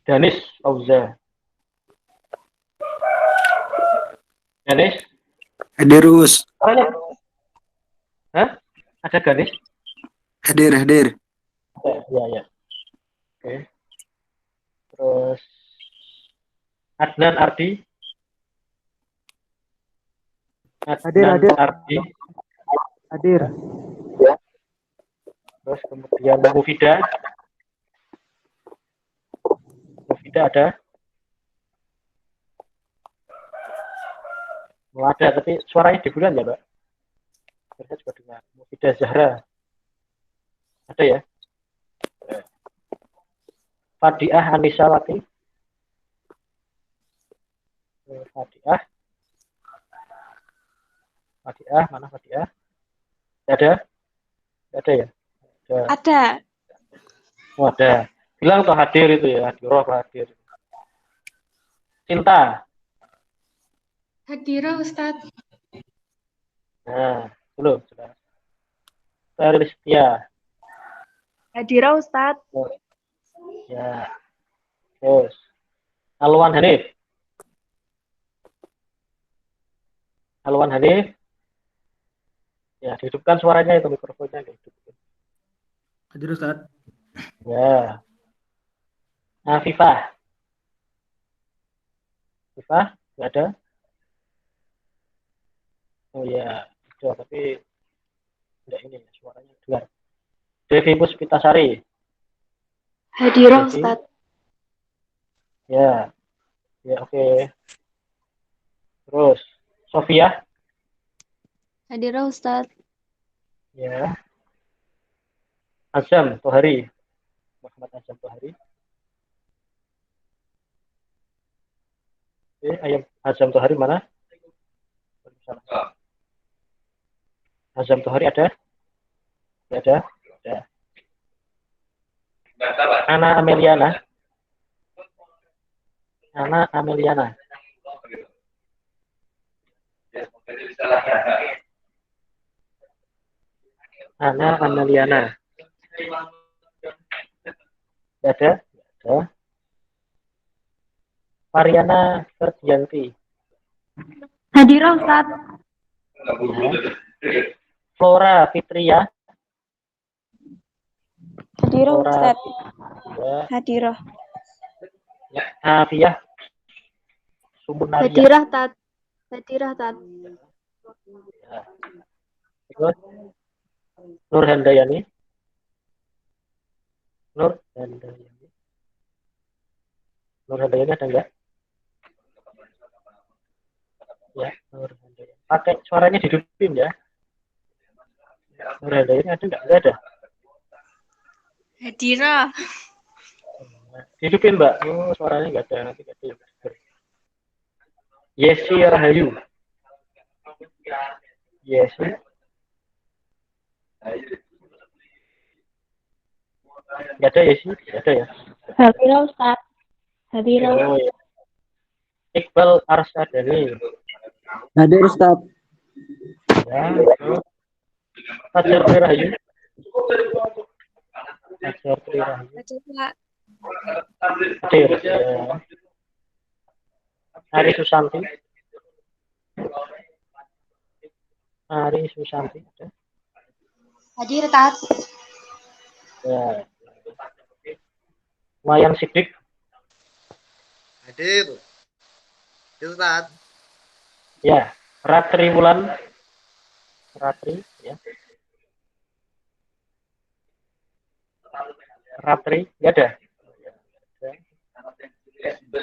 Danis Fauza. Danis. Hadirus. Hah? Ada Danis? Hadir. Ya, ya. Oke. Terus Adnan Ardi. Adnan Ardi. Hadir. Ya. Terus kemudian Mufida. Mufida ada? Oh, ada, tapi suaranya di bulan ya, Mbak? Saya juga dengar. Mufida Zahra. Ada ya? Fadiah Anisawati. Fadiah. Mana Fadiah? Ada? Ada ya? Ada. Oh, ada. Bilang tuh hadir itu ya, hadir. Cinta. Hadira Ustadz. Nah, belum. Selistia. Hadira Ustadz. Ya. Terus. Alwan Hanif. Ya, dihidupkan suaranya itu, mikrofonnya dihidupkan. Hadir Ustaz. Ya. Afifah. Afifah, nggak ada? Oh ya, ada, tapi enggak ini, suaranya keluar. Devi Puspitasari. Hadira Ustadz. Ya. Ya, oke. Terus, Sofia. Hadira Ustadz. Ya. Azam Tohari. Muhammad Azam Tohari. Oke, Azam Tohari mana? Azam Tohari ada? Ada. Ana Ameliana. Ana Ameliana. Ada? Ada. Mariana Ferdianti. Hadira Ustadz. Flora Fitria. Hadira Ustadz. Ya. Hadira. Ya. Afiyah Subunaria. Hadira Tat. Ya. Terus Nur Handayani. Nur Handayani ada enggak? Ya, Nur Handayani. Pakai suaranya dihidupin ya. Nur Handayani ada enggak? Enggak ada. Hadira. Hidupin, Mbak. Oh, suaranya enggak ada. Nanti enggak ada. Yesi Rahayu. Yesi. Enggak ada Yesi? Enggak ada ya? Hadira Ustaz. Hadira. Oh, ya. Iqbal Arsadani. Hadir Ustaz. Ya, itu. Fajar Rahayu. Fajar Rahayu. Hadir. Ya. Ari Susanti. Hadir Tat. Ya. Wayan Sidik. Hadir. Ustaz. Ya. Ratri Wulan. Ya. Ratri, ya ada.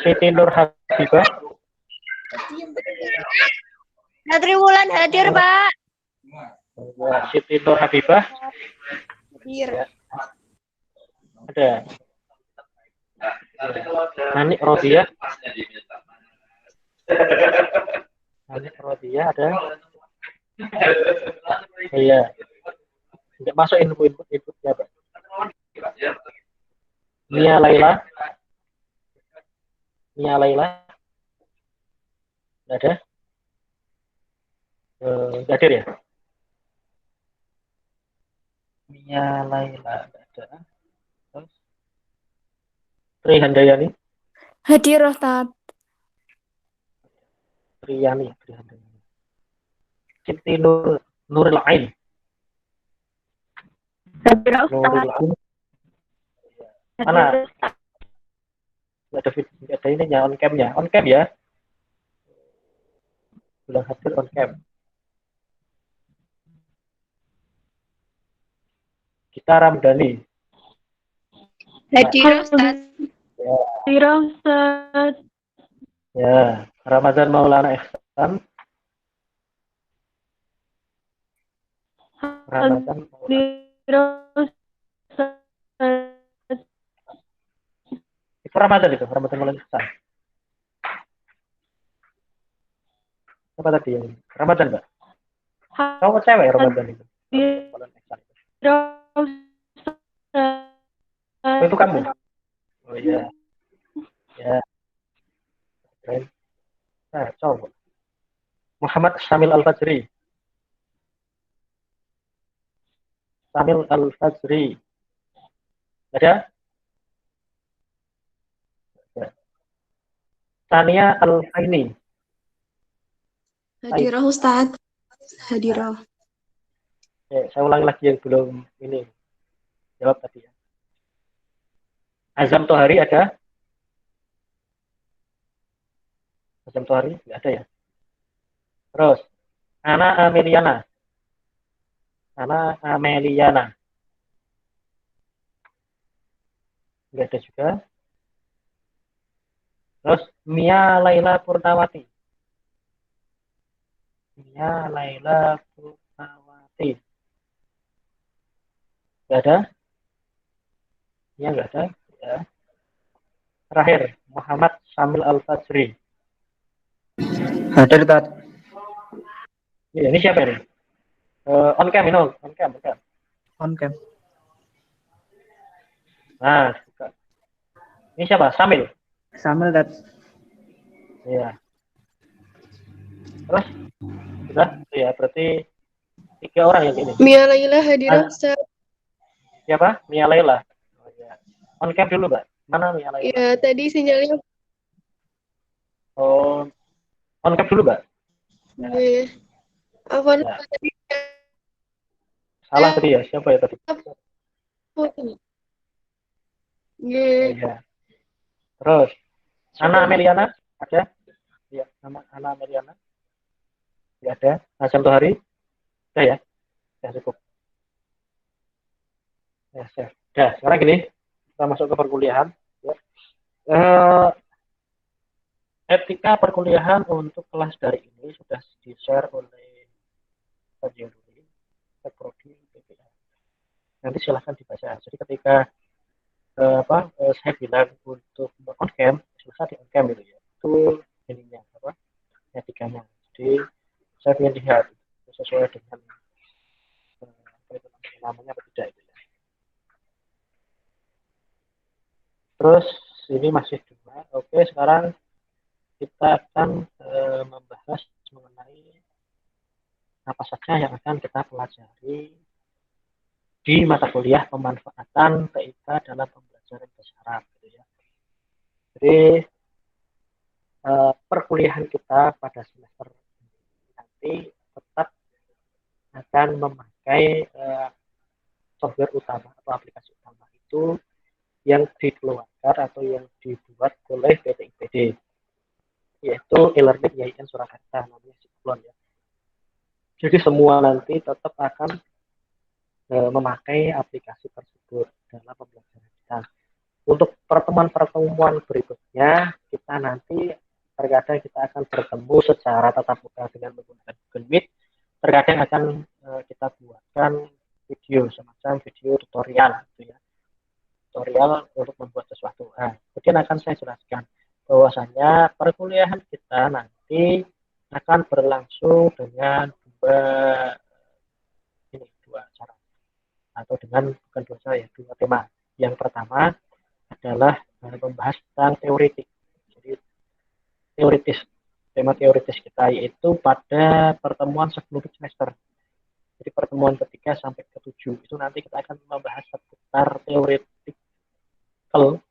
Siti Nur Habibah. Ratri Wulan hadir, Pak. Siti Nur Habibah. Hadir. Ya. Ada. Nani Rodia. Ada. Iya. Tidak masuk inputnya, Pak. Mia Laila. Tidak ada. Tidak hadir ya. Mia Laila tidak ada. Terus Tri Handayani. Hadir Ustaz. Riyani. Siti Nuril Ain. Hadir Nuril Ustaz. Ain. Hadir Mana? Ustaz. Nggak ada ininya, on cam-nya. On cam ya. Bilang hadir on cam. Kita Ramdhani. Hadir Ustaz. Ya. Hadir Ustaz. Ya. Ramadan Maulana Ihsan. Ramadan Maulana. Hadir Ustaz. Itu Ramadan itu. Ramadan Maulana Ihsan. Apa tadi yang Ramadan, Mbak? Cowok cewek Ramadan itu. Maulana Ihsan. Oh, itu kamu? Oh iya. Ya. Keren. Nah, coba. Muhammad Syamil Al-Fajri. Syamil Al-Fajri. Ada? Ya. Tania Al-Aini. Hadirah Ustaz. Hadirah. Ya, saya ulangi lagi yang belum ini jawab tadi ya. Azam Tohari ada? Azam Tohari nggak ada ya. Terus Ana Ameliana. Ana Ameliana. Nggak ada juga. Terus Mia Laila Purnawati. Mia Laila Purnawati. Nggak ada? Ya nggak ada. Ya. Terakhir Muhammad Syamil Al-Fajri. Hadir Tat. Ya, ini siapa ini? On cam ini, on cam. On cam. Nah, ini siapa? Samil. Samil Tat. Ya. Terus sudah ya, berarti 3 orang yang ini. Mia Laila hadirah Ustaz. Siapa? Mia Laila. Oh, ya. On cam dulu, Mbak. Mana Mia Laila? Ya, tadi sinyalnya. Oh, on cam dulu, Mbak. Ya. Apa Ya. tadi? Salah tadi ya, siapa ya tadi? Foto. Oh, Ya. ya. Terus Ana Ameliana ada? Ya, nama Ana Ameliana. Nggak ada. Azam Tohari? Ada ya? Ya, cukup. Ya, sudah. Sekarang gini, kita masuk ke perkuliahan. Ya. Etika perkuliahan untuk kelas dari ini sudah di-share oleh Kajian Duli, Prodi, PPA. Nanti silahkan dibaca. Jadi ketika saya bilang untuk on cam, silahkan di on cam itu ya. Itu ininya apa? Etikanya. Jadi saya ingin lihat sesuai dengan apa itu namanya atau tidak itu ya. Terus ini masih 2. Oke, sekarang kita akan membahas mengenai apa saja yang akan kita pelajari di mata kuliah pemanfaatan TIK dalam pembelajaran bahasa Arab gitu ya. Jadi perkuliahan kita pada semester nanti tetap akan memakai software utama atau aplikasi utama itu yang dikeluarkan atau yang dibuat oleh PT IPD, yaitu e-learning YIN Surakarta, namanya Siklon ya. Jadi semua nanti tetap akan memakai aplikasi tersebut dalam pembelajaran kita. Untuk pertemuan-pertemuan berikutnya, kita nanti terkadang kita akan bertemu secara tatap muka dengan menggunakan Google Meet. Terkadang akan kita buatkan video, semacam video tutorial gitu ya. Tutorial untuk membuat sesuatu. Nah, kemudian akan saya jelaskan bahwasanya perkuliahan kita nanti akan berlangsung dengan dua cara atau dengan bukan 2 cara ya, 2 tema. Yang pertama adalah membahas tentang teoretik. Jadi teoritis, tema teoritis kita yaitu pada pertemuan sebelum semester. Jadi pertemuan ketiga sampai ke-7 itu nanti kita akan membahas seputar teoretik atau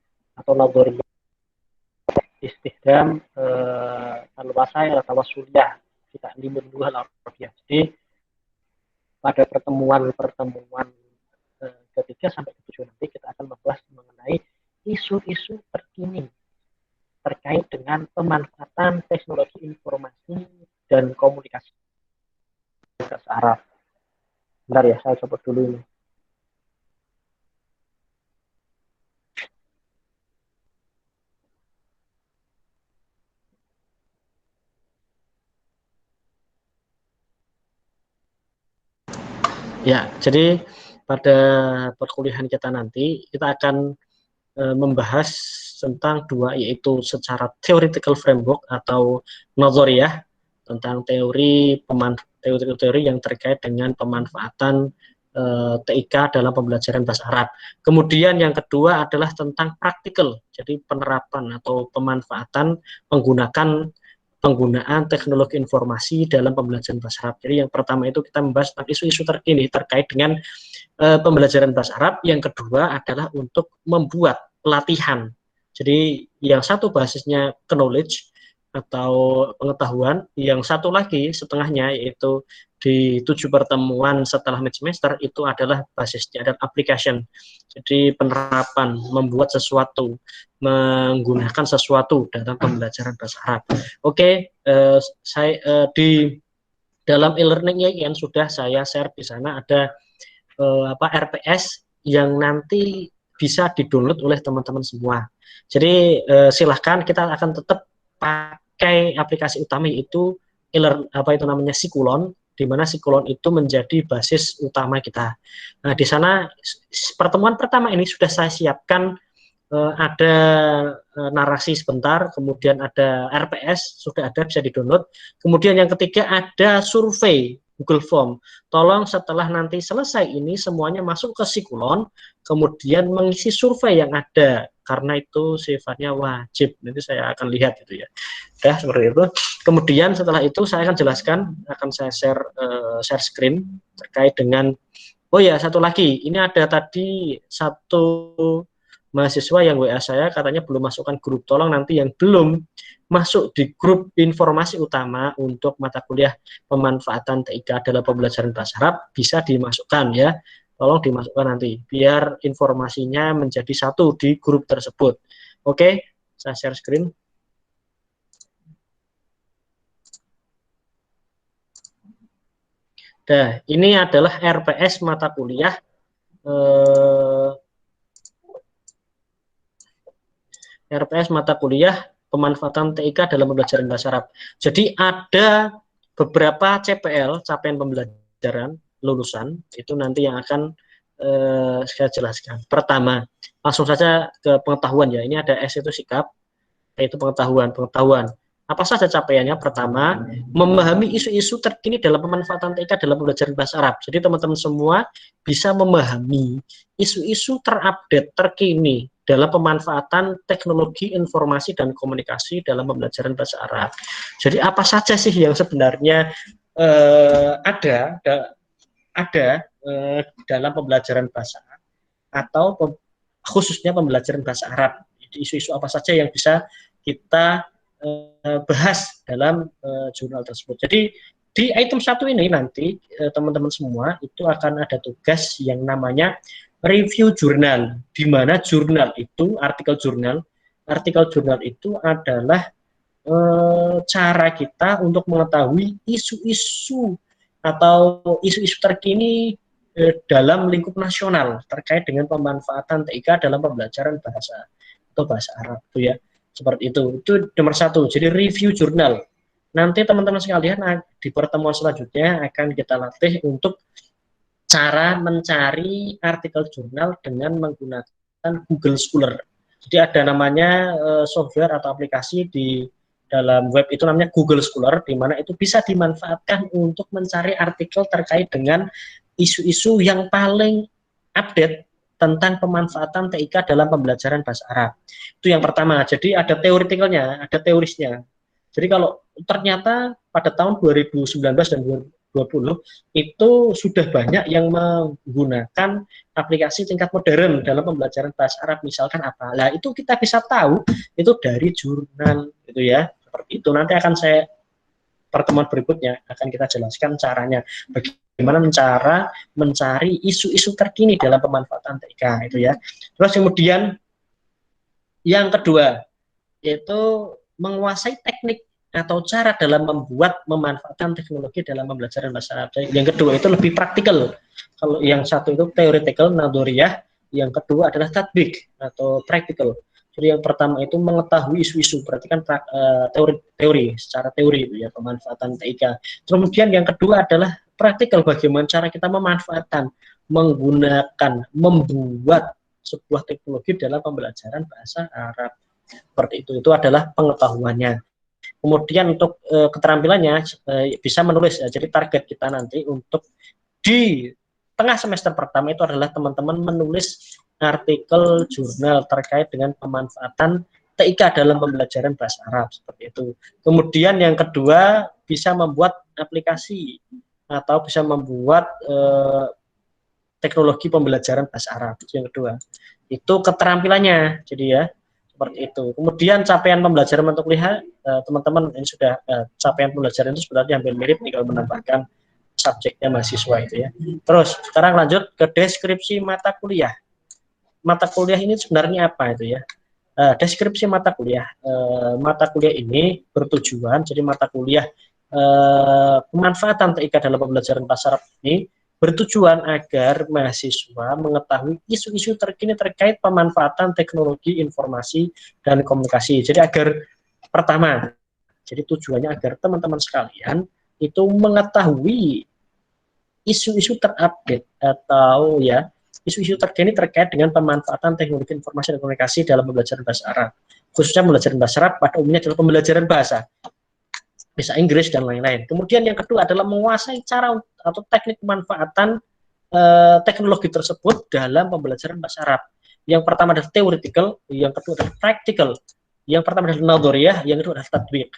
laboratorium istihdam al-wasai atau suliah kita limun dua al-arabiyah. Jadi pada pertemuan ketiga sampai ketujuh nanti kita akan membahas mengenai isu-isu terkini terkait dengan pemanfaatan teknologi informasi dan komunikasi bahasa Arab. Bentar ya, saya coba dulu ini. Ya, jadi pada perkuliahan kita nanti kita akan membahas tentang dua, yaitu secara theoretical framework atau nazariyah tentang teori yang terkait dengan pemanfaatan TIK dalam pembelajaran bahasa Arab. Kemudian yang kedua adalah tentang praktikal, jadi penerapan atau pemanfaatan penggunaan teknologi informasi dalam pembelajaran bahasa Arab. Jadi yang pertama itu kita membahas tentang isu-isu terkini terkait dengan pembelajaran bahasa Arab. Yang kedua adalah untuk membuat pelatihan. Jadi yang satu basisnya knowledge atau pengetahuan, yang satu lagi setengahnya yaitu di 7 pertemuan setelah mid semester itu adalah basisnya dan application. Jadi penerapan, membuat sesuatu, menggunakan sesuatu dalam pembelajaran bahasa Arab. Oke, saya di dalam e-learning yang sudah saya share di sana ada RPS yang nanti bisa di-download oleh teman-teman semua. Jadi silahkan, kita akan tetap pakai aplikasi utama yaitu Sikulon, di mana Sikulon itu menjadi basis utama kita. Nah, di sana pertemuan pertama ini sudah saya siapkan ada narasi sebentar, kemudian ada RPS, sudah ada, bisa di-download. Kemudian yang ketiga ada survei Google Form. Tolong setelah nanti selesai ini semuanya masuk ke Sikulon, kemudian mengisi survei yang ada, karena itu sifatnya wajib. Nanti saya akan lihat itu ya. Udah seperti itu. Kemudian setelah itu saya akan jelaskan, akan saya share screen terkait dengan, oh ya satu lagi, ini ada tadi satu mahasiswa yang WA saya katanya belum masukkan grup. Tolong nanti yang belum masuk di grup informasi utama untuk mata kuliah pemanfaatan TIK dalam pembelajaran bahasa Arab bisa dimasukkan ya. Tolong dimasukkan nanti biar informasinya menjadi satu di grup tersebut. Oke, saya share screen. Nah, ini adalah RPS mata kuliah RPS mata kuliah pemanfaatan TIK dalam pembelajaran bahasa Arab. Jadi ada beberapa CPL, capaian pembelajaran lulusan, itu nanti yang akan saya jelaskan. Pertama, langsung saja ke pengetahuan ya. Ini ada S itu sikap, yaitu pengetahuan. Apa saja capaiannya? Pertama, memahami isu-isu terkini dalam pemanfaatan TIK dalam pembelajaran bahasa Arab. Jadi teman-teman semua bisa memahami isu-isu terupdate, terkini dalam pemanfaatan teknologi informasi dan komunikasi dalam pembelajaran bahasa Arab. Jadi apa saja sih yang sebenarnya ada dalam pembelajaran bahasa Arab, atau khususnya pembelajaran bahasa Arab. Isu-isu apa saja yang bisa kita bahas dalam jurnal tersebut. Jadi di item 1 ini nanti teman-teman semua itu akan ada tugas yang namanya review jurnal, di mana jurnal itu, artikel jurnal itu adalah cara kita untuk mengetahui isu-isu atau isu-isu terkini dalam lingkup nasional terkait dengan pemanfaatan TIK dalam pembelajaran bahasa atau bahasa Arab itu ya. Seperti itu nomor 1. Jadi review jurnal. Nanti teman-teman sekalian di pertemuan selanjutnya akan kita latih untuk cara mencari artikel jurnal dengan menggunakan Google Scholar. Jadi ada namanya software atau aplikasi di dalam web itu namanya Google Scholar, di mana itu bisa dimanfaatkan untuk mencari artikel terkait dengan isu-isu yang paling update tentang pemanfaatan TIK dalam pembelajaran bahasa Arab. Itu yang pertama. Jadi ada teoretikalnya, ada teorisnya. Jadi kalau ternyata pada tahun 2019 dan 2020 itu sudah banyak yang menggunakan aplikasi tingkat modern dalam pembelajaran bahasa Arab. Misalkan apa? Nah, itu kita bisa tahu itu dari jurnal gitu ya. Seperti itu. Nanti akan saya pertemuan berikutnya akan kita jelaskan caranya bagaimana cara mencari isu-isu terkini dalam pemanfaatan TIK itu ya. Terus kemudian yang kedua yaitu menguasai teknik atau cara dalam memanfaatkan teknologi dalam pembelajaran bahasa Arab. Yang kedua itu lebih praktikal. Kalau yang satu itu theoretical, nadoriyah, yang kedua adalah tatbik atau practical. Jadi yang pertama itu mengetahui isu-isu, berarti kan teori, secara teori itu ya pemanfaatan TIK. Kemudian yang kedua adalah praktikal, bagaimana cara kita memanfaatkan, menggunakan, membuat sebuah teknologi dalam pembelajaran bahasa Arab. Seperti itu adalah pengetahuannya. Kemudian untuk keterampilannya bisa menulis. Jadi target kita nanti untuk di tengah semester pertama itu adalah teman-teman menulis artikel jurnal terkait dengan pemanfaatan TIK dalam pembelajaran bahasa Arab seperti itu. Kemudian yang kedua bisa membuat aplikasi atau bisa membuat teknologi pembelajaran bahasa Arab. Yang kedua itu keterampilannya. Jadi ya seperti itu. Kemudian capaian pembelajaran untuk lihat teman-teman ini sudah capaian pembelajaran itu sebenarnya hampir mirip nih kalau menambahkan subjeknya mahasiswa itu ya. Terus sekarang lanjut ke deskripsi mata kuliah. Mata kuliah ini sebenarnya apa itu ya? Deskripsi mata kuliah. Mata kuliah ini bertujuan jadi mata kuliah pemanfaatan TIK dalam pembelajaran bahasa Arab ini bertujuan agar mahasiswa mengetahui isu-isu terkini terkait pemanfaatan teknologi informasi dan komunikasi. Jadi agar pertama, jadi tujuannya agar teman-teman sekalian itu mengetahui isu-isu terupdate atau ya isu-isu terkini terkait dengan pemanfaatan teknologi informasi dan komunikasi dalam pembelajaran bahasa Arab. Khususnya pembelajaran bahasa Arab pada umumnya adalah pembelajaran bahasa. Bisa Inggris dan lain-lain. Kemudian yang kedua adalah menguasai cara atau teknik pemanfaatan teknologi tersebut dalam pembelajaran bahasa Arab. Yang pertama adalah theoretical, yang kedua adalah practical. Yang pertama adalah nadoriyah, yang kedua adalah tatbik.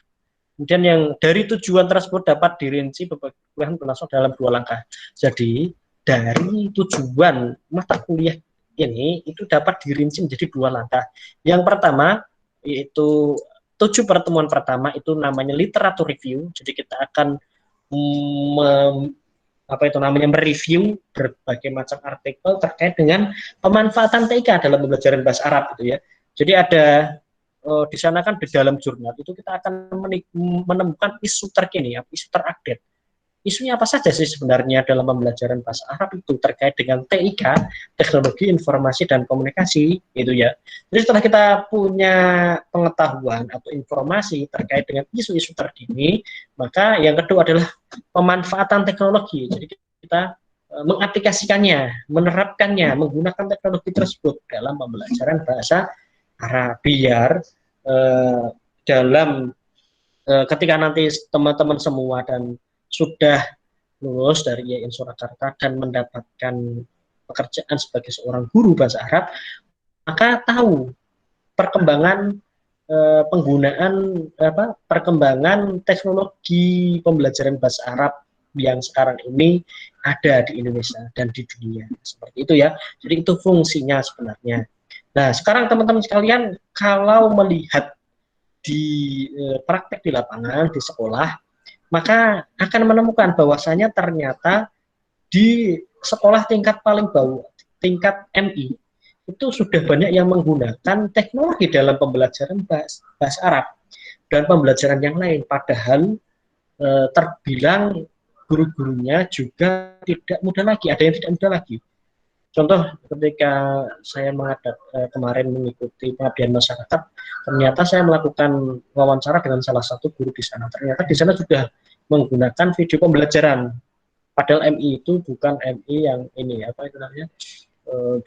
Kemudian yang dari tujuan tersebut dapat dirinci berbagai berlangsung dalam 2 langkah. Jadi dari tujuan mata kuliah ini itu dapat dirinci menjadi 2 langkah. Yang pertama yaitu 7 pertemuan pertama itu namanya literatur review. Jadi kita akan mereview berbagai macam artikel terkait dengan pemanfaatan TIK dalam pembelajaran bahasa Arab itu ya. Jadi ada di sana kan di dalam jurnal itu kita akan menemukan isu terkini, isu terupdate. Isunya apa saja sih sebenarnya dalam pembelajaran bahasa Arab itu terkait dengan TIK, teknologi informasi dan komunikasi itu ya. Jadi setelah kita punya pengetahuan atau informasi terkait dengan isu-isu terkini, maka yang kedua adalah pemanfaatan teknologi. Jadi kita mengaplikasikannya, menerapkannya, menggunakan teknologi tersebut dalam pembelajaran bahasa Arab biar dalam ketika nanti teman-teman semua dan sudah lulus dari IAIN Surakarta dan mendapatkan pekerjaan sebagai seorang guru bahasa Arab, maka tahu perkembangan perkembangan teknologi pembelajaran bahasa Arab yang sekarang ini ada di Indonesia dan di dunia. Seperti itu ya. Jadi itu fungsinya sebenarnya. Nah, sekarang teman-teman sekalian kalau melihat di praktek di lapangan, di sekolah, maka akan menemukan bahwasanya ternyata di sekolah tingkat paling bawah, tingkat MI, itu sudah banyak yang menggunakan teknologi dalam pembelajaran bahasa Arab dan pembelajaran yang lain. Padahal terbilang guru-gurunya juga tidak mudah lagi, ada yang tidak mudah lagi. Contoh ketika saya kemarin mengikuti pengabdian masyarakat, ternyata saya melakukan wawancara dengan salah satu guru di sana. Ternyata di sana sudah menggunakan video pembelajaran. Padahal MI itu bukan MI yang ini apa itu namanya,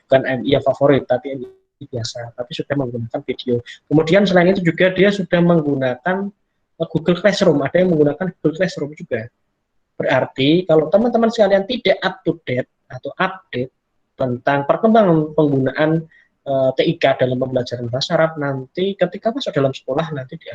bukan MI yang favorit, tapi MI biasa. Tapi sudah menggunakan video. Kemudian selain itu juga dia sudah menggunakan Google Classroom. Ada yang menggunakan Google Classroom juga. Berarti kalau teman-teman sekalian tidak up to date atau update tentang perkembangan penggunaan TIK dalam pembelajaran bahasa Arab, nanti ketika masuk dalam sekolah nanti dia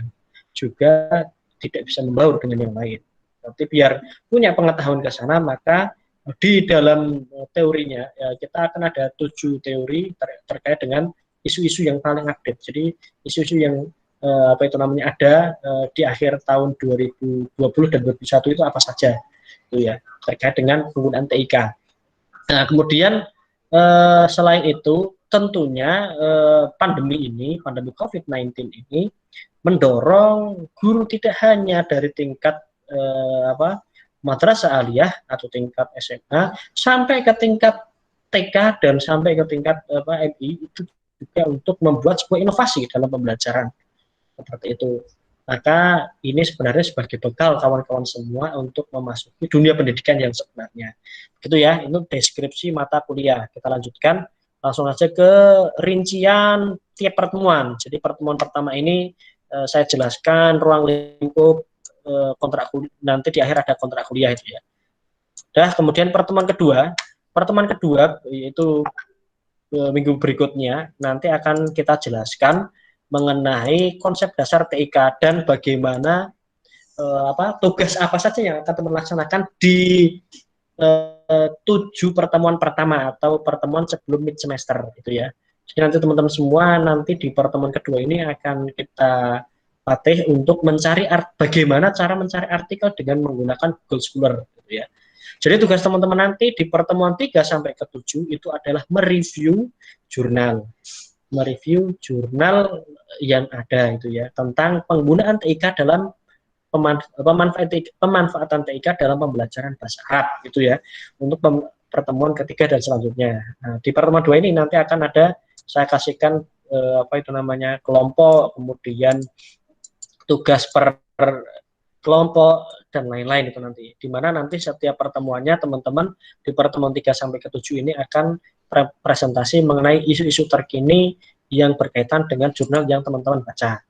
juga tidak bisa membaur dengan yang lain. Tapi biar punya pengetahuan ke sana, maka di dalam teorinya ya, kita akan ada 7 teori terkait dengan isu-isu yang paling update. Jadi isu-isu yang ada di akhir tahun 2020 dan 2021 itu apa saja, itu ya, terkait dengan penggunaan TIK. Nah, kemudian selain itu tentunya pandemi COVID-19 ini mendorong guru tidak hanya dari tingkat madrasah aliyah atau tingkat SMA sampai ke tingkat TK dan sampai ke tingkat MI itu juga untuk membuat sebuah inovasi dalam pembelajaran seperti itu. Maka ini sebenarnya sebagai bekal kawan-kawan semua untuk memasuki dunia pendidikan yang sebenarnya. Gitu ya, itu deskripsi mata kuliah. Kita lanjutkan langsung saja ke rincian tiap pertemuan. Jadi pertemuan pertama ini saya jelaskan ruang lingkup kontrak kuliah, nanti di akhir ada kontrak kuliah itu ya. Dah, kemudian pertemuan kedua yaitu minggu berikutnya nanti akan kita jelaskan mengenai konsep dasar TIK dan bagaimana tugas apa saja yang akan teman laksanakan di 7 pertemuan pertama atau pertemuan sebelum mid semester itu ya. Jadi nanti teman-teman semua nanti di pertemuan kedua ini akan kita latih untuk mencari bagaimana cara mencari artikel dengan menggunakan Google Scholar gitu ya. Jadi tugas teman-teman nanti di pertemuan 3 sampai ke 7 itu adalah mereview jurnal yang ada itu ya, tentang penggunaan TIK dalam pemanfaatan TIK dalam pembelajaran bahasa Arab itu ya, untuk pertemuan ketiga dan selanjutnya. Nah, di pertemuan 2 ini nanti akan ada, saya kasihkan kelompok, kemudian tugas per kelompok dan lain-lain itu nanti. Di mana nanti setiap pertemuannya teman-teman di pertemuan 3 sampai ke 7 ini akan presentasi mengenai isu-isu terkini yang berkaitan dengan jurnal yang teman-teman baca.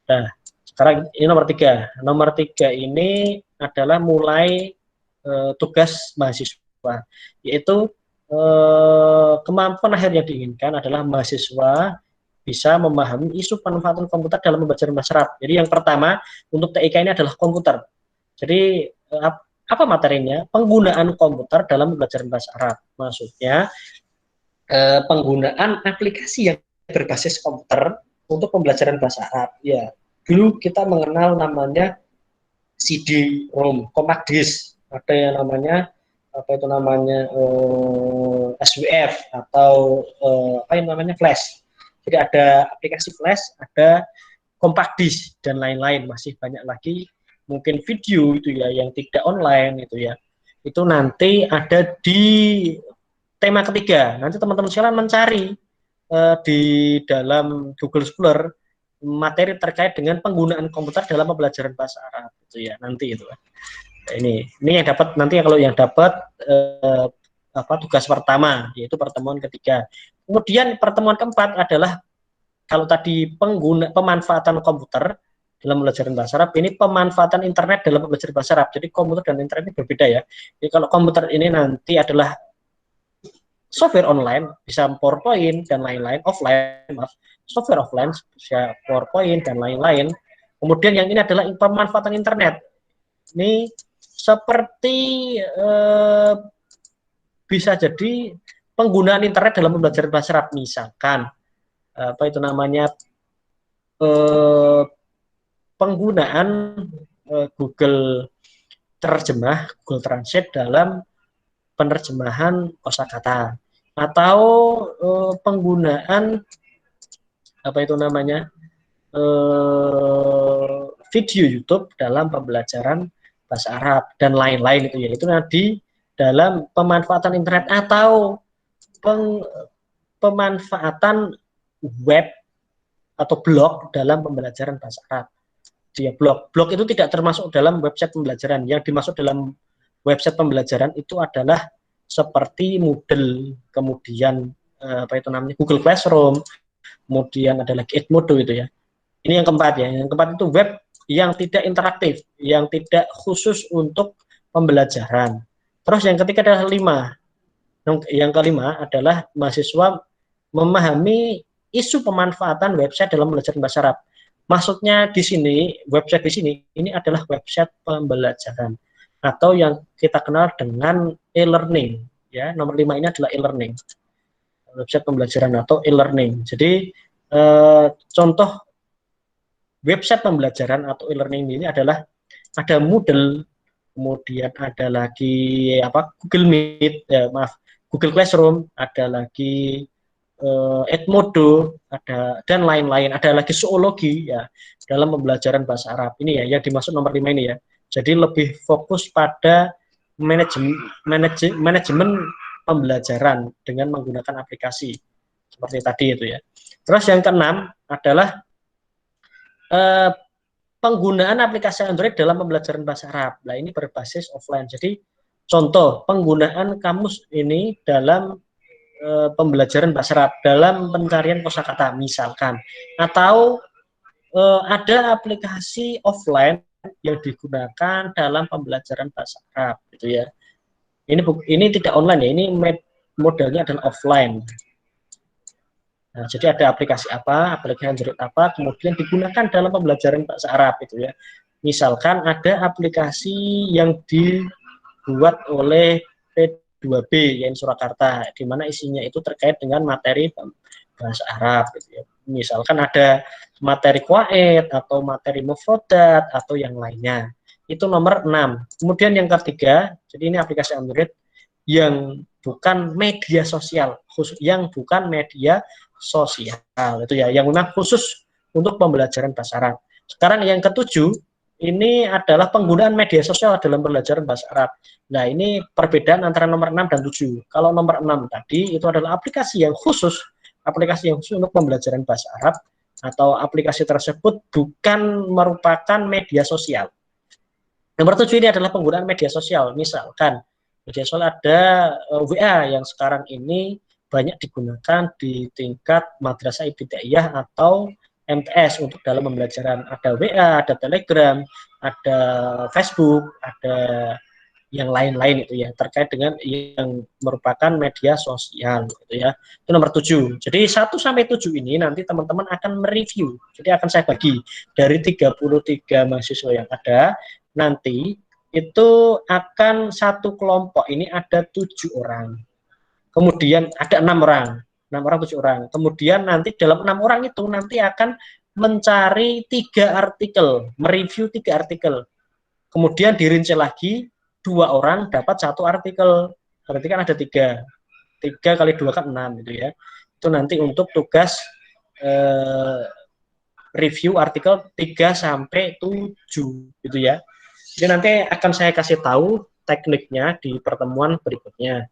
Nah, sekarang ini nomor 3. Nomor 3 ini adalah mulai tugas mahasiswa, yaitu kemampuan akhir yang diinginkan adalah mahasiswa bisa memahami isu pemanfaatan komputer dalam pembelajaran bahasa Arab. Jadi yang pertama untuk TIK ini adalah komputer. Jadi apa materinya? Penggunaan komputer dalam pembelajaran bahasa Arab. Maksudnya penggunaan aplikasi yang berbasis komputer untuk pembelajaran bahasa Arab. Ya, dulu kita mengenal namanya CD-ROM, compact disk. Ada yang namanya SWF atau flash. Jadi ada aplikasi flash, ada compact disk dan lain-lain, masih banyak lagi. Mungkin video itu ya yang tidak online itu ya. Itu nanti ada di tema ketiga. Nanti teman-teman sekalian mencari di dalam Google Scholar materi terkait dengan penggunaan komputer dalam pembelajaran bahasa Arab itu ya, nanti itu. Ini yang dapat nanti, kalau yang dapat tugas pertama yaitu pertemuan ketiga. Kemudian pertemuan keempat adalah, kalau tadi pemanfaatan komputer dalam pembelajaran bahasa Arab, ini pemanfaatan internet dalam pembelajaran bahasa Arab. Jadi komputer dan internet ini berbeda ya. Jadi kalau komputer ini nanti adalah software online, bisa PowerPoint dan lain-lain, software offline, bisa PowerPoint dan lain-lain. Kemudian yang ini adalah pemanfaatan internet. Ini seperti bisa jadi penggunaan internet dalam pembelajaran bahasa Arab, misalkan penggunaan Google terjemah, Google Translate dalam penerjemahan kosakata, atau penggunaan video YouTube dalam pembelajaran bahasa Arab dan lain-lain itu ya. Itu nanti dalam pemanfaatan internet atau pemanfaatan web atau blog dalam pembelajaran bahasa Arab. Dia blog itu tidak termasuk dalam website pembelajaran. Yang dimaksud dalam website pembelajaran itu adalah seperti Moodle, kemudian Google Classroom, kemudian ada lagi Edmodo itu ya. Ini yang keempat ya. Yang keempat itu web yang tidak interaktif, yang tidak khusus untuk pembelajaran. Terus yang ketiga adalah 5. Yang kelima adalah mahasiswa memahami isu pemanfaatan website dalam pembelajaran bahasa Arab. Maksudnya di sini, website di sini ini adalah website pembelajaran. atau yang kita kenal dengan e-learning. Ya, nomor 5 ini adalah e-learning, website pembelajaran atau e-learning. Jadi contoh website pembelajaran atau e-learning ini adalah ada Moodle, kemudian ada lagi Google Meet, Google Classroom, ada lagi Edmodo, dan lain-lain, ada lagi Zoologi ya dalam pembelajaran bahasa Arab ini ya, yang dimaksud nomor 5 ini ya. Jadi lebih fokus pada manajemen pembelajaran dengan menggunakan aplikasi seperti tadi itu ya. Terus yang keenam adalah penggunaan aplikasi Android dalam pembelajaran bahasa Arab. Nah, ini berbasis offline. Jadi contoh penggunaan kamus ini dalam pembelajaran bahasa Arab dalam pencarian kosakata misalkan, atau ada aplikasi offline yang digunakan dalam pembelajaran bahasa Arab gitu ya. Ini tidak online ya, ini modelnya adalah offline. Nah, jadi ada aplikasi Android apa, kemudian digunakan dalam pembelajaran bahasa Arab itu ya. Misalkan ada aplikasi yang dibuat oleh P2B yang Surakarta, di mana isinya itu terkait dengan materi bahasa Arab gitu ya. Misalkan ada materi qawaid atau materi mufradat atau yang lainnya. Itu nomor 6. Kemudian yang ketiga, jadi ini aplikasi Android yang bukan media sosial, itu ya, yang memang khusus untuk pembelajaran bahasa Arab. Sekarang yang ketujuh, ini adalah penggunaan media sosial dalam pembelajaran bahasa Arab. Nah, ini perbedaan antara nomor 6 dan 7. Kalau nomor 6 tadi itu adalah aplikasi yang khusus untuk pembelajaran bahasa Arab, atau aplikasi tersebut bukan merupakan media sosial. Nomor 7 ini adalah penggunaan media sosial. Misalkan media sosial ada WA yang sekarang ini banyak digunakan di tingkat madrasah ibtidaiyah atau MTS untuk dalam pembelajaran. Ada WA, ada Telegram, ada Facebook, ada yang lain-lain itu ya, terkait dengan yang merupakan media sosial gitu ya. Itu nomor 7. Jadi 1 sampai 7 ini nanti teman-teman akan mereview. Jadi akan saya bagi dari 33 mahasiswa yang ada, nanti itu akan satu kelompok ini ada 7 orang. Kemudian ada 6 orang, 7 orang. Kemudian nanti dalam 6 orang itu nanti akan mencari 3 artikel, mereview 3 artikel. Kemudian dirinci lagi, 2 orang dapat 1 artikel. Berarti kan ada 3. 3 kali 2 kan 6 gitu ya. Itu nanti untuk tugas review artikel 3 sampai 7 gitu ya. Jadi nanti akan saya kasih tahu tekniknya di pertemuan berikutnya.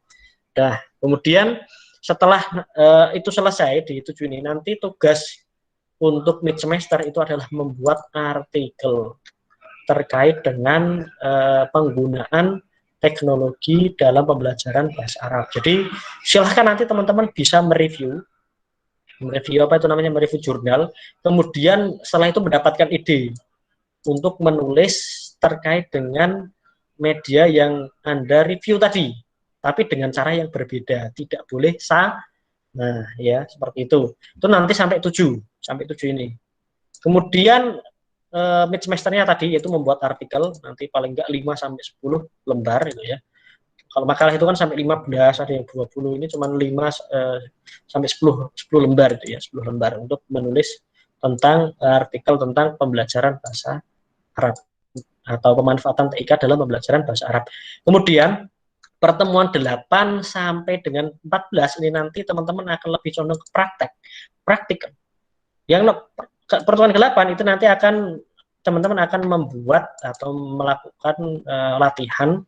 Nah, kemudian setelah itu selesai di 7 ini, nanti tugas untuk mid semester itu adalah membuat artikel terkait dengan penggunaan teknologi dalam pembelajaran bahasa Arab. Jadi silahkan nanti teman-teman bisa mereview mereview jurnal, kemudian setelah itu mendapatkan ide untuk menulis terkait dengan media yang Anda review tadi, tapi dengan cara yang berbeda, tidak boleh nah ya seperti itu. Itu nanti sampai 7 ini. Kemudian mid semesternya tadi yaitu membuat artikel, nanti paling enggak 5 sampai 10 lembar itu ya. Kalau makalah itu kan sampai 15, ada yang 20, ini cuma 5 sampai 10 lembar itu ya, 10 lembar untuk menulis tentang artikel tentang pembelajaran bahasa Arab atau pemanfaatan TIK dalam pembelajaran bahasa Arab. Kemudian pertemuan 8 sampai dengan 14 ini nanti teman-teman akan lebih condong ke praktik. Yang pertemuan 8 itu nanti teman-teman akan membuat atau melakukan latihan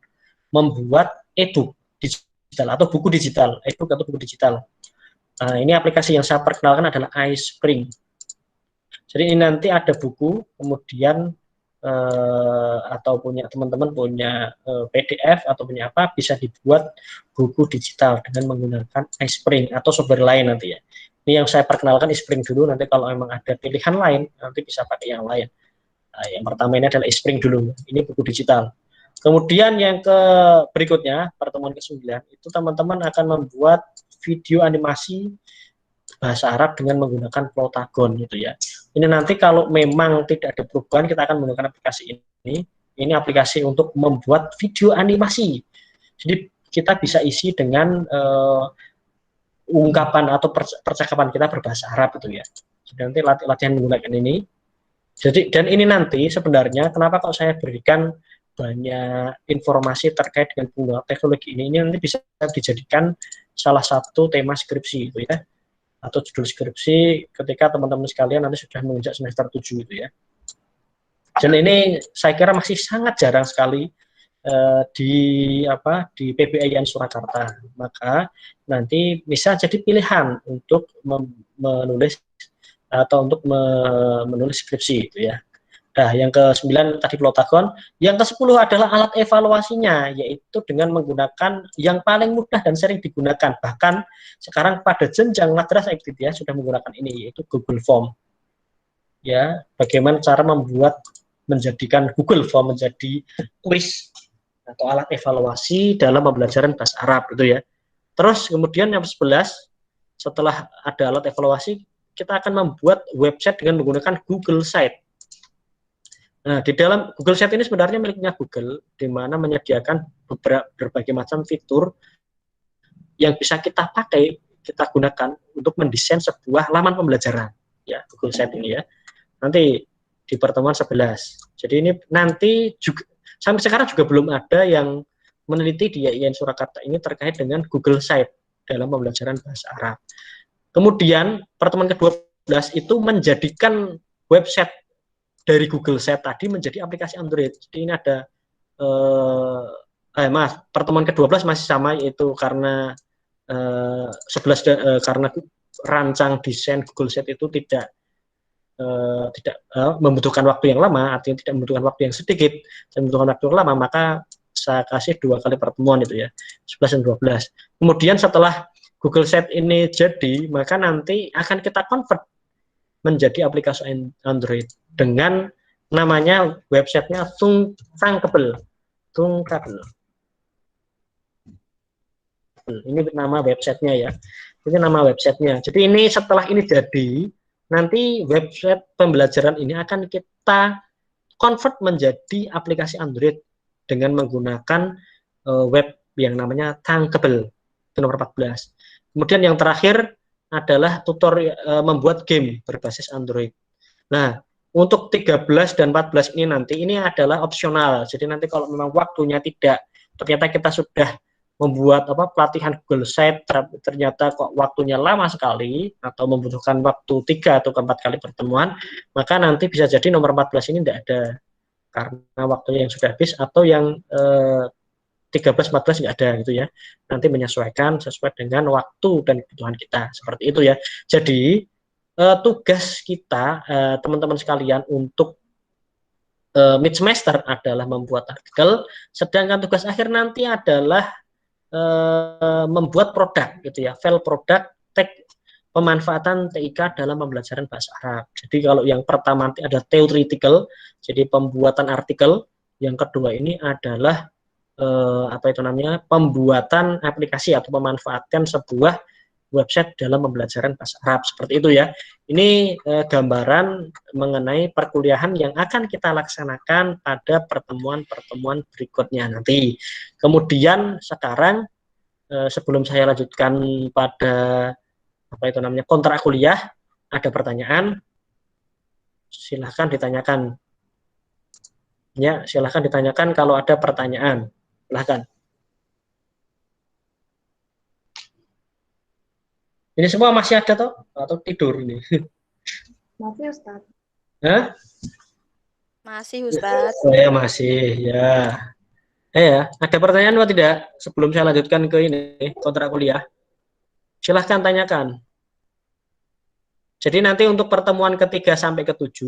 membuat e-book digital atau buku digital, e-book atau buku digital. Ini aplikasi yang saya perkenalkan adalah iSpring. Jadi ini nanti ada buku, kemudian atau punya teman-teman punya PDF atau punya apa, bisa dibuat buku digital dengan menggunakan iSpring atau sumber lain nanti ya. Ini yang saya perkenalkan iSpring dulu, nanti kalau memang ada pilihan lain nanti bisa pakai yang lain. Yang pertama ini adalah iSpring dulu, ini buku digital. Kemudian yang berikutnya, pertemuan ke-9, itu teman-teman akan membuat video animasi bahasa Arab dengan menggunakan Plotagon gitu ya. Ini nanti kalau memang tidak ada perubahan, kita akan menggunakan aplikasi ini. Ini aplikasi untuk membuat video animasi. Jadi kita bisa isi dengan ungkapan atau percakapan kita berbahasa Arab itu ya. Jadi nanti latihan menggunakan ini. Jadi dan ini nanti sebenarnya kenapa kok saya berikan banyak informasi terkait dengan penggunaan teknologi ini nanti bisa dijadikan salah satu tema skripsi itu ya, atau judul skripsi ketika teman-teman sekalian nanti sudah menginjak semester 7 itu ya. Dan ini saya kira masih sangat jarang sekali di PBIN Surakarta. Maka nanti bisa jadi pilihan untuk menulis atau untuk menulis skripsi itu ya. Nah, yang ke-9 tadi Plotagon, yang ke-10 adalah alat evaluasinya, yaitu dengan menggunakan yang paling mudah dan sering digunakan. Bahkan sekarang pada jenjang madrasah ibtidaiyah sudah menggunakan ini, yaitu Google Form. Ya, bagaimana cara menjadikan Google Form menjadi kuis atau alat evaluasi dalam pembelajaran bahasa Arab itu ya. Terus kemudian yang ke-11, setelah ada alat evaluasi, kita akan membuat website dengan menggunakan Google Site. Nah, di dalam Google Site ini sebenarnya miliknya Google, di mana menyediakan berbagai macam fitur yang bisa kita pakai, kita gunakan untuk mendesain sebuah laman pembelajaran. Ya, Google Site ini ya. Nanti di pertemuan 11. Jadi ini nanti juga, sampai sekarang juga belum ada yang meneliti di IAIN Surakarta ini terkait dengan Google Site dalam pembelajaran bahasa Arab. Kemudian pertemuan ke-12 itu menjadikan website dari Google Site tadi menjadi aplikasi Android. Jadi ini ada pertemuan ke-12 masih sama, yaitu karena 11 karena rancang desain Google Site itu tidak membutuhkan waktu yang lama, artinya tidak membutuhkan waktu yang sedikit, dan membutuhkan waktu yang lama, maka saya kasih 2 kali pertemuan itu ya, 11 dan 12. Kemudian setelah Google Site ini jadi, maka nanti akan kita convert menjadi aplikasi Android dengan namanya websitenya Thunkable. Ini nama websitenya ya. Ini nama websitenya. Jadi ini setelah ini jadi, nanti website pembelajaran ini akan kita convert menjadi aplikasi Android dengan menggunakan web yang namanya Thunkable. Itu nomor 14. Kemudian yang terakhir adalah tutorial membuat game berbasis Android. Nah, untuk 13 dan 14 ini nanti ini adalah opsional. Jadi nanti kalau memang waktunya tidak, ternyata kita sudah membuat pelatihan Google Site, ternyata kok waktunya lama sekali atau membutuhkan waktu 3 atau 4 kali pertemuan, maka nanti bisa jadi nomor 14 ini tidak ada karena waktunya yang sudah habis, atau yang 13-14 nggak ada gitu ya. Nanti menyesuaikan sesuai dengan waktu dan kebutuhan kita, seperti itu ya. Jadi tugas kita teman-teman sekalian untuk mid semester adalah membuat artikel, sedangkan tugas akhir nanti adalah membuat produk gitu ya, file produk pemanfaatan TIK dalam pembelajaran bahasa Arab. Jadi kalau yang pertama nanti ada theoretical, jadi pembuatan artikel, yang kedua ini adalah pembuatan aplikasi atau pemanfaatan sebuah website dalam pembelajaran bahasa Arab, seperti itu ya. Ini gambaran mengenai perkuliahan yang akan kita laksanakan pada pertemuan-pertemuan berikutnya nanti. Kemudian sekarang sebelum saya lanjutkan pada kontrak kuliah, ada pertanyaan, silahkan ditanyakan. Ya, silahkan ditanyakan kalau ada pertanyaan. Silahkan. Ini semua masih ada toh? Atau tidur ini? Masih Ustaz. Hah? Masih Ustaz. Oh ya, masih ya. Ya, ada pertanyaan atau tidak sebelum saya lanjutkan ke ini kontrak kuliah? Silahkan tanyakan. Jadi nanti untuk pertemuan ke-3 sampai ke-7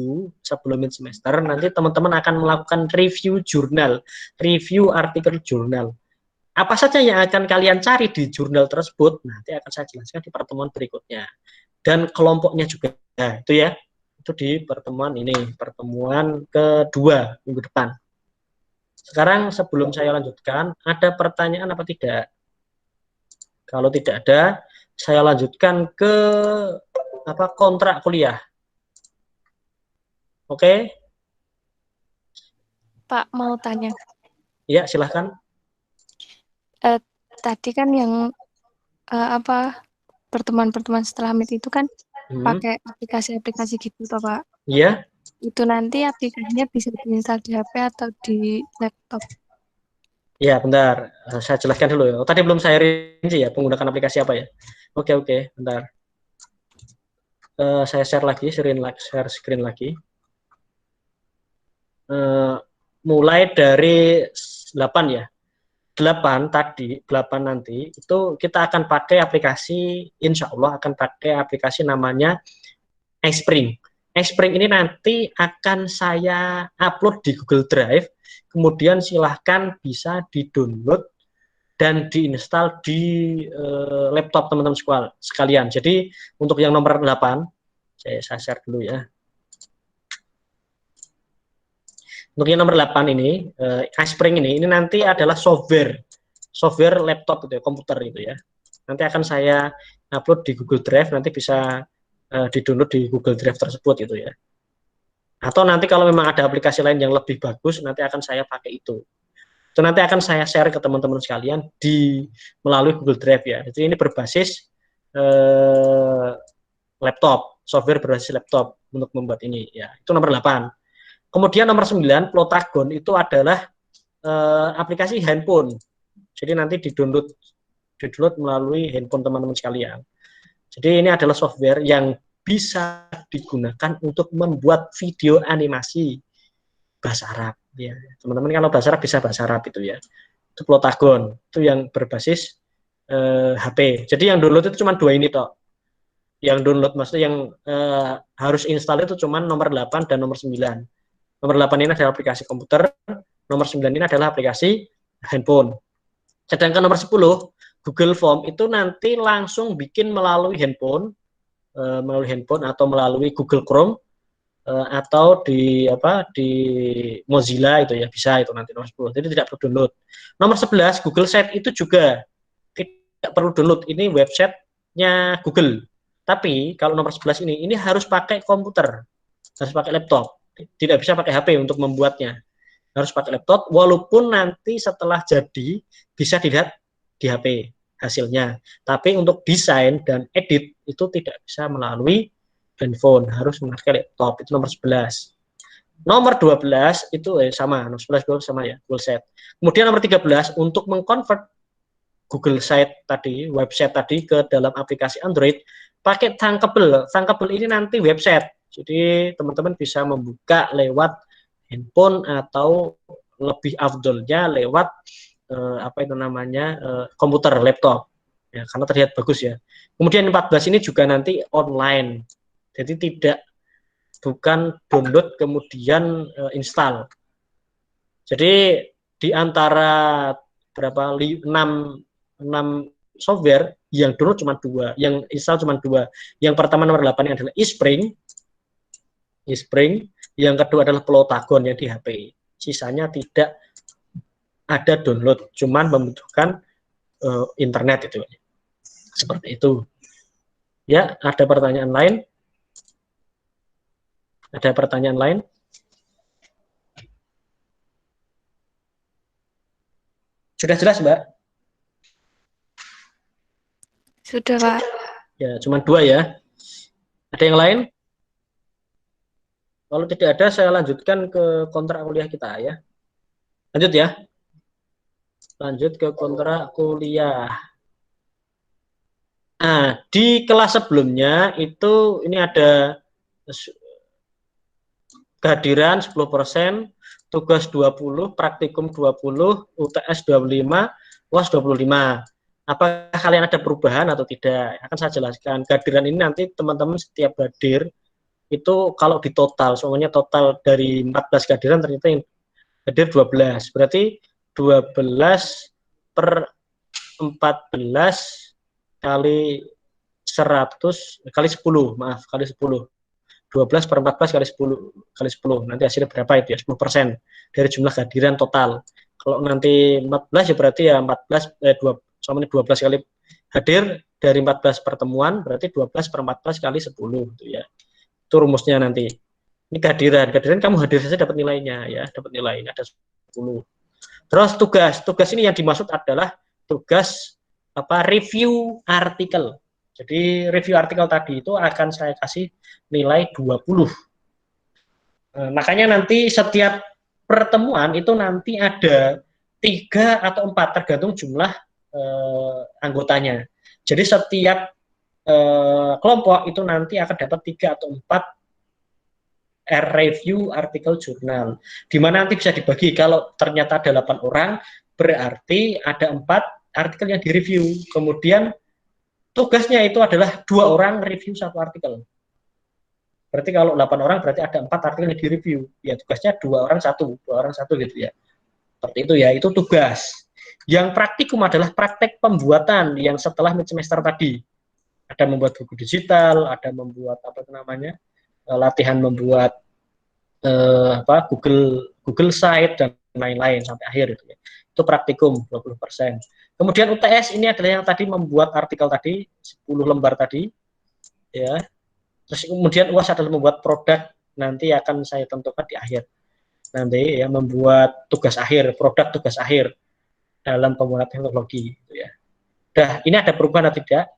sebelum mid semester, nanti teman-teman akan melakukan review jurnal, review artikel jurnal. Apa saja yang akan kalian cari di jurnal tersebut, nanti akan saya jelaskan di pertemuan berikutnya. Dan kelompoknya juga, nah, itu ya, itu di pertemuan ini, pertemuan kedua minggu depan. Sekarang sebelum saya lanjutkan, ada pertanyaan apa tidak? Kalau tidak ada, saya lanjutkan ke kontrak kuliah. Oke? Pak mau tanya. Ya, silahkan. Tadi kan yang pertemuan-pertemuan setelah Meet itu kan pakai aplikasi-aplikasi gitu toh Pak. Iya. Itu nanti aplikasinya bisa diinstal di HP atau di laptop. Ya, bentar. Saya jelaskan dulu ya. Tadi belum saya rinci ya, menggunakan aplikasi apa ya. Oke, bentar. Saya share lagi, share screen lagi. Mulai dari 8 ya. 8 nanti itu kita akan pakai aplikasi, insya Allah akan pakai aplikasi namanya iSpring. iSpring ini nanti akan saya upload di Google Drive, kemudian silahkan bisa di-download dan diinstal di laptop teman-teman sekalian. Jadi untuk yang nomor 8, saya share dulu ya. Untuk yang nomor 8 ini, iSpring ini nanti adalah software laptop gitu ya, komputer itu ya. Nanti akan saya upload di Google Drive, nanti bisa di-download di Google Drive tersebut itu ya. Atau nanti kalau memang ada aplikasi lain yang lebih bagus, nanti akan saya pakai itu. Itu nanti akan saya share ke teman-teman sekalian melalui Google Drive ya. Jadi ini berbasis laptop, software berbasis laptop untuk membuat ini ya. Itu nomor 8. Kemudian nomor 9, Plotagon itu adalah aplikasi handphone. Jadi nanti di-download melalui handphone teman-teman sekalian. Jadi ini adalah software yang bisa digunakan untuk membuat video animasi bahasa Arab. Ya, teman-teman kalau bahasa Arab bisa bahasa Arab itu ya. Itu Plotagon, itu yang berbasis HP. Jadi yang download itu cuma 2 ini toh. Yang download maksudnya yang harus install itu cuma nomor 8 dan nomor 9. Nomor 8 ini adalah aplikasi komputer, nomor 9 ini adalah aplikasi handphone. Sedangkan nomor 10, Google Form itu nanti langsung bikin melalui handphone atau melalui Google Chrome atau di Mozilla itu ya, bisa itu nanti nomor 10. Jadi tidak perlu download. Nomor 11, Google Sheet itu juga tidak perlu download. Ini websitenya Google. Tapi kalau nomor 11 ini harus pakai komputer, harus pakai laptop. Tidak bisa pakai HP untuk membuatnya. Harus pakai laptop, walaupun nanti setelah jadi bisa dilihat di HP hasilnya. Tapi untuk desain dan edit itu tidak bisa melalui handphone, harus memakai laptop. Itu nomor 11. Nomor 12 itu sama, nomor 11 sama ya, Google Sheet. Kemudian nomor 13 untuk mengkonvert Google Sheet tadi, website tadi ke dalam aplikasi Android, pakai Thunkable. Thunkable ini nanti website. Jadi teman-teman bisa membuka lewat handphone atau lebih afdolnya lewat komputer, laptop. Ya, karena terlihat bagus ya. Kemudian 14 ini juga nanti online. Jadi bukan download kemudian install. Jadi di antara 6 software yang download cuma 2, yang install cuma 2. Yang pertama nomor 8 ini adalah iSpring, yang kedua adalah Plotagon yang di HP. Sisanya tidak ada download, cuman membutuhkan internet itu. Seperti itu. Ya, ada pertanyaan lain? Ada pertanyaan lain? Sudah jelas, Mbak? Sudah, Pak. Ya, cuma 2 ya. Ada yang lain? Kalau tidak ada, saya lanjutkan ke kontrak kuliah kita ya. Lanjut ya. Lanjut ke kontrak kuliah. Nah, di kelas sebelumnya itu ini ada kehadiran 10%, tugas 20, praktikum 20, UTS 25, UAS 25. Apakah kalian ada perubahan atau tidak? Akan saya jelaskan. Kehadiran ini nanti teman-teman setiap hadir itu kalau di total, semuanya total dari 14 kehadiran ternyata yang hadir 12. Berarti 12 per 14 kali 100 kali 10, maaf, kali 10. 12 per 14 kali 10 kali 10. Nanti hasilnya berapa itu ya? 10% dari jumlah kehadiran total. Kalau nanti 14 ya berarti ya 12 kali hadir dari 14 pertemuan, berarti 12 per 14 kali 10 gitu ya. Itu rumusnya nanti. Ini kehadiran kamu hadir saja dapat nilainya ya, dapat nilai ada 10. Terus tugas ini yang dimaksud adalah tugas review artikel. Jadi review artikel tadi itu akan saya kasih nilai 20. Makanya nanti setiap pertemuan itu nanti ada 3 atau 4 tergantung jumlah anggotanya. Jadi setiap kelompok itu nanti akan dapat 3 atau 4 review artikel jurnal, di mana nanti bisa dibagi. Kalau ternyata ada 8 orang, berarti ada 4 artikel yang direview. Kemudian tugasnya itu adalah 2 orang review 1 artikel. Berarti kalau 8 orang berarti ada 4 artikel yang direview. Ya tugasnya 2 orang 1 gitu ya. Seperti itu ya, itu tugas. Yang praktikum adalah praktek pembuatan yang setelah mid semester tadi. Ada membuat buku digital, ada membuat latihan membuat Google Site dan lain-lain sampai akhir itu ya. Itu praktikum 20%. Kemudian UTS ini adalah yang tadi membuat artikel tadi 10 lembar tadi ya. Terus kemudian UAS adalah membuat produk, nanti akan saya tentukan di akhir. Nanti ya membuat tugas akhir, produk tugas akhir dalam pembuatan teknologi gitu ya. Dah, ini ada perubahan atau tidak?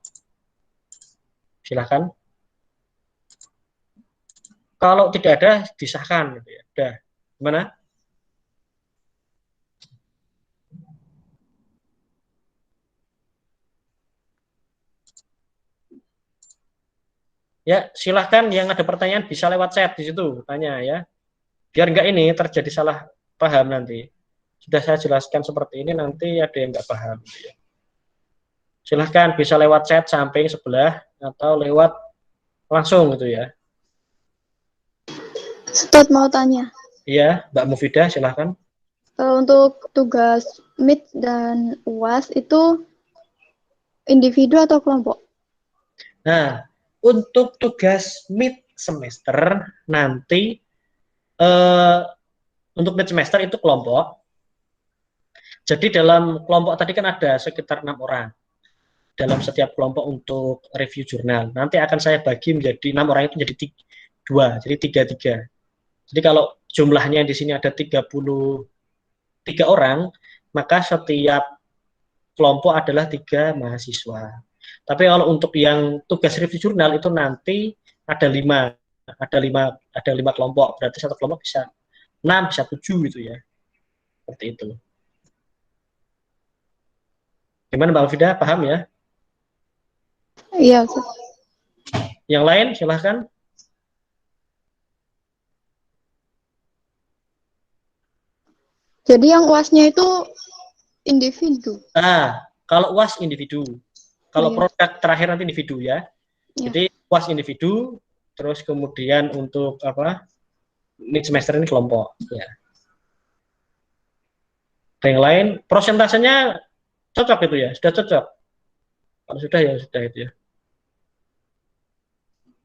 Silakan. Kalau tidak ada, disahkan. Gitu ya. Udah. Gimana? Ya, silahkan yang ada pertanyaan bisa lewat chat di situ, tanya ya. Biar enggak ini terjadi salah paham nanti. Sudah saya jelaskan seperti ini, nanti ada yang enggak paham. Gitu ya. Silahkan bisa lewat chat samping sebelah atau lewat langsung gitu ya. Ustadz mau tanya. Iya, Mbak Mufidah, silahkan. Untuk tugas MIT dan UAS itu individu atau kelompok? Nah, untuk tugas mid semester nanti untuk mid semester itu kelompok. Jadi dalam kelompok tadi kan ada sekitar 6 orang. Dalam setiap kelompok untuk review jurnal. Nanti akan saya bagi menjadi 6 orang itu menjadi 2, jadi 3-3. Jadi kalau jumlahnya di sini ada 33 orang, maka setiap kelompok adalah 3 mahasiswa. Tapi kalau untuk yang tugas review jurnal itu nanti ada 5 kelompok. Berarti satu kelompok bisa 6, bisa 7 gitu ya. Seperti itu. Gimana Mbak Alfida, paham ya? Iya. Yang lain silahkan. Jadi yang UASnya itu individu. Kalau UAS individu. Kalau Iya. produk terakhir nanti individu ya. Iya. Jadi UAS individu, terus kemudian untuk mid semester ini kelompok ya. Yang lain prosentasenya cocok itu ya, sudah cocok. Kalau sudah ya sudah itu ya.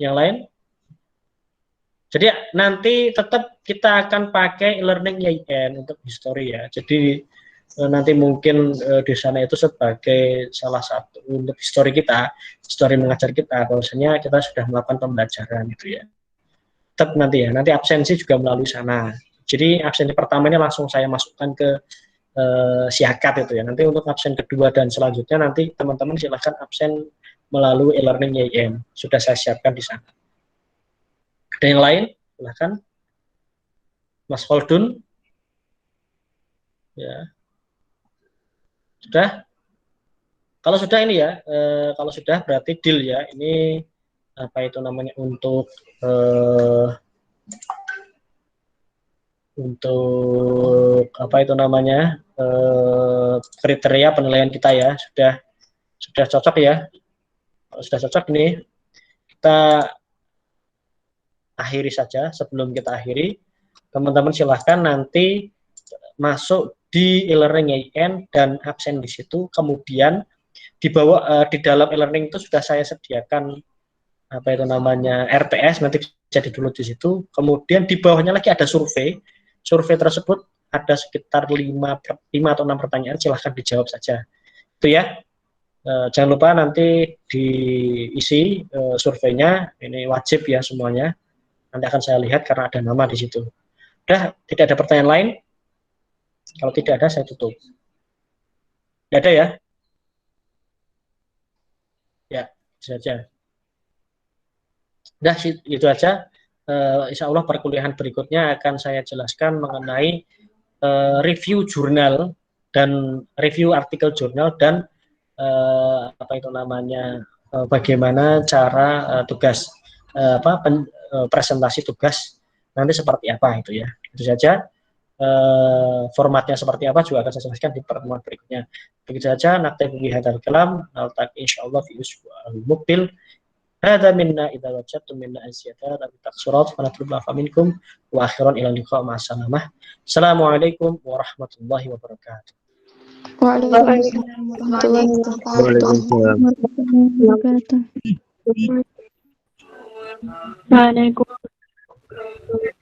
Yang lain? Jadi nanti tetap kita akan pakai e-learning YIN untuk history ya. Jadi nanti mungkin di sana itu sebagai salah satu untuk history kita, history mengajar kita, bahwasanya kita sudah melakukan pembelajaran itu ya. Tetap nanti ya, nanti absensi juga melalui sana. Jadi absensi pertamanya langsung saya masukkan ke Siakat itu ya. Nanti untuk absen kedua dan selanjutnya nanti teman-teman silahkan absen melalui e-learning YIN. Sudah saya siapkan di sana. Ada yang lain? Silahkan. Mas Holdun. Ya. Sudah? Kalau sudah ini ya, kalau sudah berarti deal ya. Ini apa itu namanya untuk apa itu namanya kriteria penilaian kita ya. Sudah cocok ya. Kalau sudah cocok ini kita akhiri saja. Sebelum kita akhiri, teman-teman silahkan nanti masuk di e-learning YIN dan absen di situ. Kemudian di bawah di dalam e-learning itu sudah saya sediakan apa itu namanya RTS, nanti bisa di-download di situ. Kemudian di bawahnya lagi ada survei. Survei tersebut ada sekitar 5 atau 6 pertanyaan, silahkan dijawab saja. Itu ya. Jangan lupa nanti diisi surveinya, ini wajib ya semuanya. Nanti akan saya lihat karena ada nama di situ. Udah, tidak ada pertanyaan lain? Kalau tidak ada, saya tutup. Tidak ada ya? Ya, itu saja. Udah, itu aja. Insya Allah perkuliahan berikutnya akan saya jelaskan mengenai review jurnal dan review artikel jurnal dan apa itu namanya bagaimana cara tugas presentasi tugas nanti seperti apa itu ya. Itu saja. Formatnya seperti apa juga akan saya jelaskan di pertemuan berikutnya. Begitu saja, naktabi bihadzal kalam, naltaqi insyaallah fi usbu'il muqbil. Hadza minna idza wajadtum minna asyata la taqsurat wa natlubu afa minkum wa akhiran ila liqa ma'assalamah. Assalamualaikum warahmatullahi wabarakatuh. Waalaikumsalam warahmatullahi Waalaikumsalam.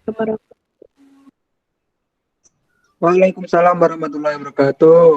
wabarakatuh. Waalaikumsalam warahmatullahi wabarakatuh.